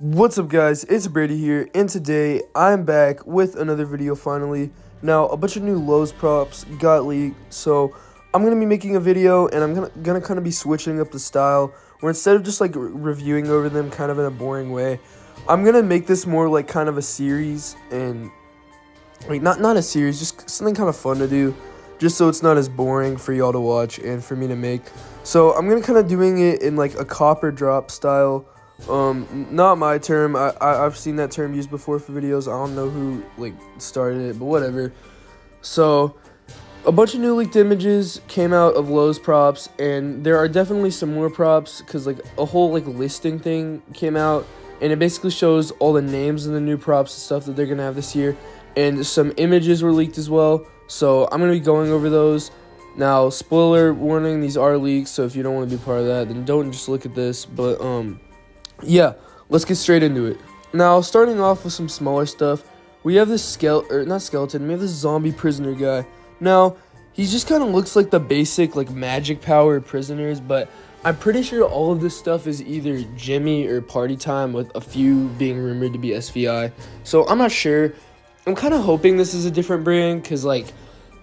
What's up guys, it's Brady here, and today I'm back with another video finally. Now, a bunch of new Lowe's props got leaked, so I'm going to be making a video, and I'm gonna kind of be switching up the style, where instead of just like reviewing over them kind of in a boring way, I'm going to make this more like kind of a series, and like not a series, just something kind of fun to do, just so it's not as boring for y'all to watch and for me to make. So I'm going to kind of doing it in like a copper drop style. Not my term. I've seen that term used before for videos. I don't know who like started it, but whatever. So a bunch of new leaked images came out of Lowe's props, and there are definitely some more props because like a whole like listing thing came out, and it basically shows all the names of the new props and stuff that they're gonna have this year, and some images were leaked as well. So I'm gonna be going over those. Now, spoiler warning: these are leaks, so if you don't want to be part of that, then don't just look at this. But yeah, let's get straight into it. Now, starting off with some smaller stuff, we have this we have this zombie prisoner guy. Now, he just kind of looks like the basic, like, magic power prisoners, but I'm pretty sure all of this stuff is either Jimmy or Party Time, with a few being rumored to be SVI. So, I'm not sure. I'm kind of hoping this is a different brand, because, like,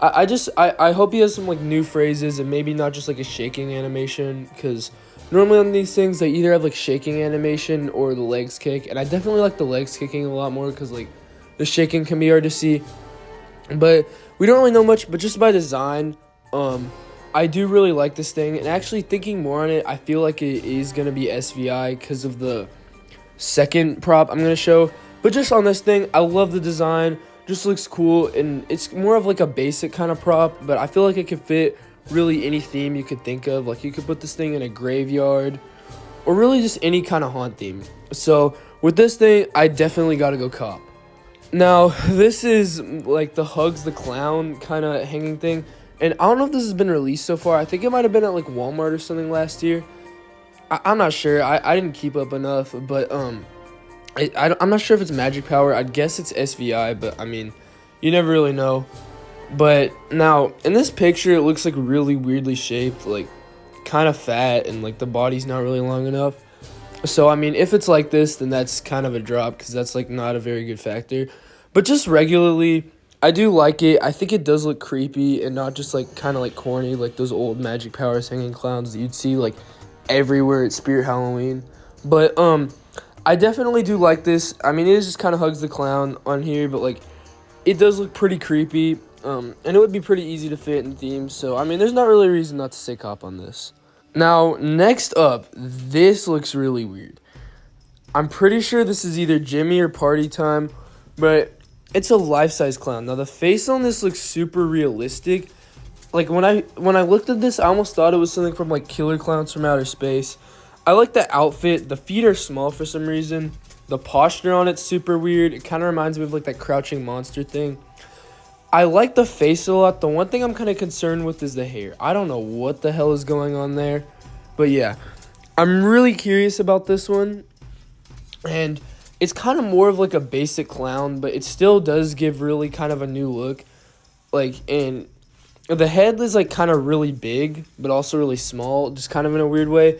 I hope he has some, like, new phrases, and maybe not just, like, a shaking animation, because normally on these things, they either have, like, shaking animation or the legs kick, and I definitely like the legs kicking a lot more, because, like, the shaking can be hard to see, but we don't really know much, but just by design, I do really like this thing, and actually thinking more on it, I feel like it is going to be SVI because of the second prop I'm going to show, but just on this thing, I love the design, just looks cool, and it's more of like a basic kind of prop, but I feel like it could fit really any theme you could think of. Like, you could put this thing in a graveyard, or really just any kind of haunt theme. So with this thing, I definitely got to go cop. Now, this is like the Hugs the Clown kind of hanging thing, and I don't know if this has been released so far. I think it might have been at like Walmart or something last year. I'm not sure. I didn't keep up enough, but I'm not sure if it's magic power. I'd guess it's SVI, but I mean, you never really know. But now, in this picture, it looks like really weirdly shaped, like kind of fat, and like the body's not really long enough. So, I mean, if it's like this, then that's kind of a drop, because that's like not a very good factor. But just regularly, I do like it. I think it does look creepy and not just like kind of like corny, like those old magic powers hanging clowns that you'd see like everywhere at Spirit Halloween. But I definitely do like this. I mean, it is just kind of Hugs the Clown on here, but like it does look pretty creepy. And it would be pretty easy to fit in themes. So, I mean, there's not really a reason not to say cop on this. Now, next up, this looks really weird. I'm pretty sure this is either Jimmy or Party Time, but it's a life-size clown. Now, the face on this looks super realistic. Like, when I looked at this, I almost thought it was something from, like, Killer Clowns from Outer Space. I like the outfit. The feet are small for some reason. The posture on it's super weird. It kind of reminds me of, like, that Crouching Monster thing. I like the face a lot. The one thing I'm kind of concerned with is the hair. I don't know what the hell is going on there. But yeah, I'm really curious about this one. And it's kind of more of like a basic clown, but it still does give really kind of a new look. Like, and the head is like kind of really big, but also really small, just kind of in a weird way.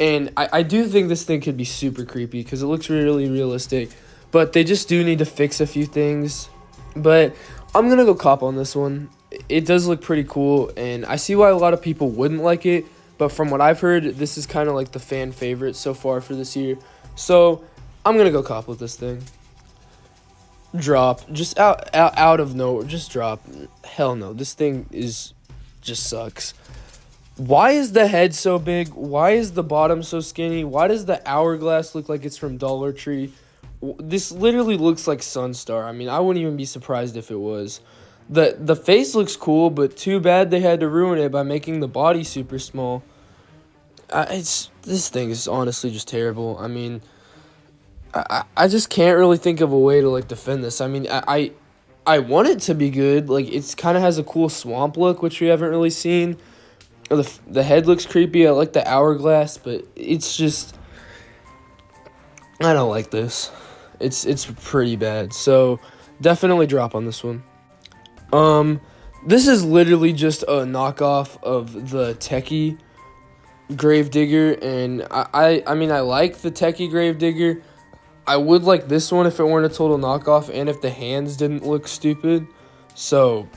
And I do think this thing could be super creepy because it looks really realistic. But they just do need to fix a few things. But I'm going to go cop on this one. It does look pretty cool, and I see why a lot of people wouldn't like it, but from what I've heard, this is kind of like the fan favorite so far for this year. So I'm going to go cop with this thing. Drop. Just out of nowhere. Just drop. Hell no. This thing just sucks. Why is the head so big? Why is the bottom so skinny? Why does the hourglass look like it's from Dollar Tree? This literally looks like Sunstar. I mean, I wouldn't even be surprised if it was. The face looks cool, but too bad they had to ruin it by making the body super small. This thing is honestly just terrible. I mean, I just can't really think of a way to like defend this. I mean, I want it to be good. Like, it's kind of has a cool swamp look, which we haven't really seen. The head looks creepy. I like the hourglass, but it's just, I don't like this. It's pretty bad. So definitely drop on this one. This is literally just a knockoff of the Techie Gravedigger, and I mean, I like the Techie Gravedigger. I would like this one if it weren't a total knockoff and if the hands didn't look stupid. So,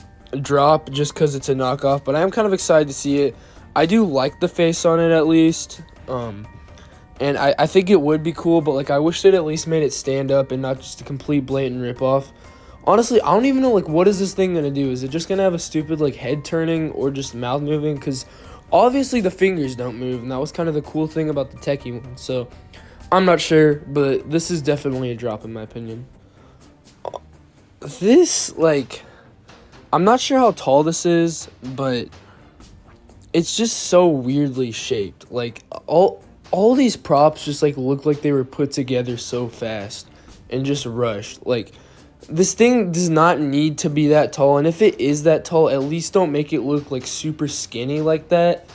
drop just because it's a knockoff. But I am kind of excited to see it. I do like the face on it at least. And I think it would be cool, but like I wish they'd at least made it stand up and not just a complete blatant ripoff. Honestly, I don't even know, like, what is this thing gonna do? Is it just gonna have a stupid, like, head turning or just mouth moving? Because obviously the fingers don't move, and that was kind of the cool thing about the techie one. So, I'm not sure, but this is definitely a drop in my opinion. This, like, I'm not sure how tall this is, but it's just so weirdly shaped. Like, all these props just, like, look like they were put together so fast and just rushed. Like, this thing does not need to be that tall, and if it is that tall, at least don't make it look, like, super skinny like that.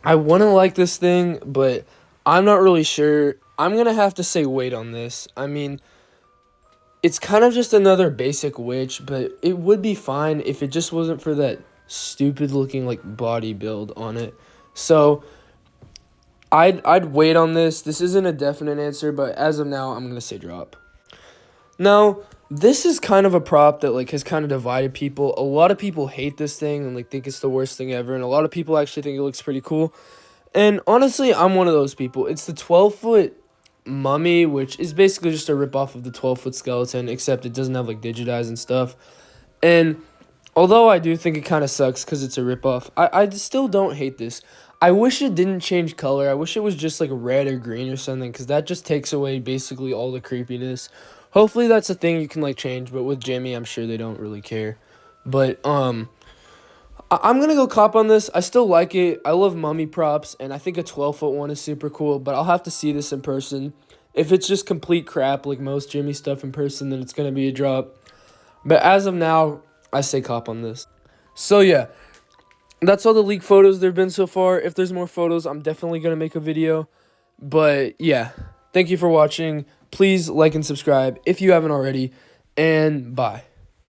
I want to like this thing, but I'm not really sure. I'm going to have to say wait on this. I mean, it's kind of just another basic witch, but it would be fine if it just wasn't for that stupid-looking, like, body build on it. So, I'd wait on this. This isn't a definite answer, but as of now, I'm going to say drop. Now, this is kind of a prop that, like, has kind of divided people. A lot of people hate this thing and, like, think it's the worst thing ever, and a lot of people actually think it looks pretty cool. And honestly, I'm one of those people. It's the 12-foot mummy, which is basically just a ripoff of the 12-foot skeleton, except it doesn't have, like, digitized and stuff. And although I do think it kind of sucks because it's a ripoff, I still don't hate this. I wish it didn't change color. I wish it was just, like, red or green or something, because that just takes away basically all the creepiness. Hopefully that's a thing you can, like, change, but with Jimmy, I'm sure they don't really care. But, I'm going to go cop on this. I still like it. I love mummy props, and I think a 12-foot one is super cool, but I'll have to see this in person. If it's just complete crap, like most Jimmy stuff in person, then it's going to be a drop. But as of now, I say cop on this. So, yeah, that's all the leak photos there have been so far. If there's more photos, I'm definitely going to make a video. But, yeah, thank you for watching. Please like and subscribe if you haven't already, and bye.